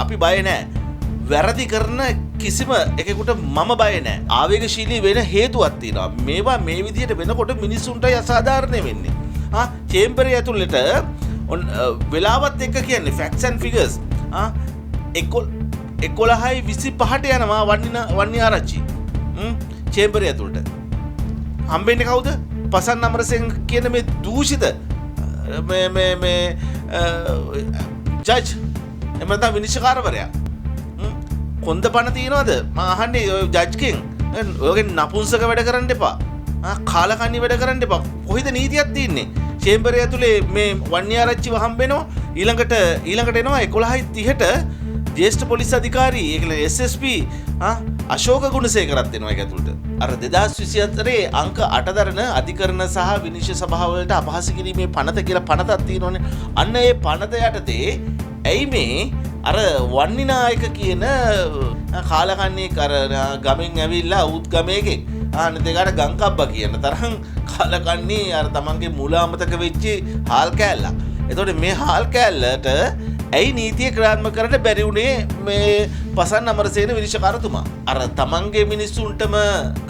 අපි බය නැහැ. වැරදි කරන කිසිම එකෙකුට මම බය නැහැ. ආවේගශීලී වෙන හේතුවක් තියෙනවා. මේවා මේ විදිහට වෙනකොට මිනිස්සුන්ටයි අසාධාරණ වෙන්නේ. චේම්බරේ ඇතුළට වෙලාවත් එක්ක කියන්නේ facts and figures 11:25ට යනවා වන්නි ආරච්චි. චේම්බරේ ඇතුළට. හම්බෙන්නේ කවුද? පසන් අමරසිංහ කියන මේ දූෂිත මේ ජජ් එහෙම නැත්නම් විනිශ්චයකාරවරයා. කොන්ද පණ තියනවද? මම අහන්නේ ඔය ජජ්ගෙන් ඔයගෙන් නපුංසක වැඩ කරන්න එපා. කාලකන්ණි වැඩ කරන්න එපා. කොහෙද නීතියක් තියෙන්නේ? චේම්බරේ ඇතුලේ මේ වන්නිආරච්චිව හම්බෙනවා. ඊළඟට එනවා 11:30ට ජ්‍යෙෂ්ඨ පොලිස් අධිකාරී ඒ කියන්නේ SSP අශෝක ගුණසේකරත් එනවා ඒක ඇතුළට. අර 2024 අංක 8 දරන අධිකරණ සහ විනිශ්චය සභාවලට අපහාස කිරීමේ පනත කියලා පනතක් තියෙනවනේ. අන්න ඒ පනත යටතේ ඇයි මේ අර වන්නිනායක කියන කාලකන්ණි කර ගමෙන් ඇවිල්ලා උත් ගමේකෙක් අනිත් එකට ගංකබ්බා කියන තරම් කාලකන්ණි අර තමන්ගේ මුල අමතක වෙච්ච හාල් කෑල්ලා. එතකොට මේ හාල් කෑල්ලට ඇයි නීතිය ක්‍රියාත්මක කරන්න බැරි වුණේ මේ පසන් අමරසේන විනිශ්චයකාරතුමා? අර තමන්ගේ මිනිස්සුන්ටම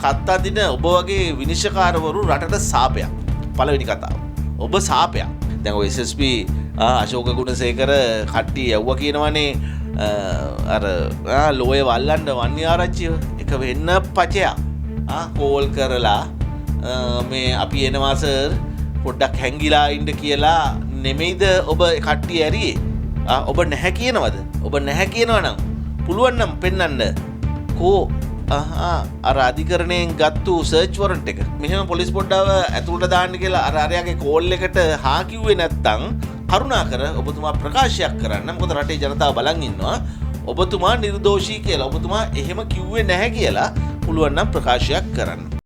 කත් අදින ඔබ වගේ විනිශ්චයකාරවරු රටට සාපයක්. පළවෙනි කතාව. ඔබ සාපයක්. දැන් ඔය SSP අශෝක ගුණසේකර කට්ටිය යවුවා කියනවනේ අර ලෝය වල්ලන්න වන්නිආරච්චිව එක වෙන්න පචයක්. කෝල් කරලා මේ අපි එනවා සර් පොඩ්ඩක් හැංගිලා ඉන්න කියලා නෙමෙයිද ඔබ කට්ටිය ඇරියේ? ඔබ නැහැ කියනවද? ඔබ නැහැ කියනවා නම් පුළුවන් නම් පෙන්වන්න. කෝ අර අධිකරණයෙන් ගත්තු සර්ච් වොරන්ට් එක. මෙහෙම පොලිස් පොඩ්ඩාව ඇතුළට දාන්න කියලා අර අරයාගේ කෝල් එකට හා කිව්වේ නැත්තම් කරුණාකර ඔබතුමා ප්‍රකාශයක් කරන්න. මොකද රටේ ජනතාව බලන් ඉන්නවා. ඔබතුමා නිර්දෝෂී කියලා. ඔබතුමා එහෙම කිව්වේ නැහැ කියලා පුළුවන් නම් ප්‍රකාශයක් කරන්න.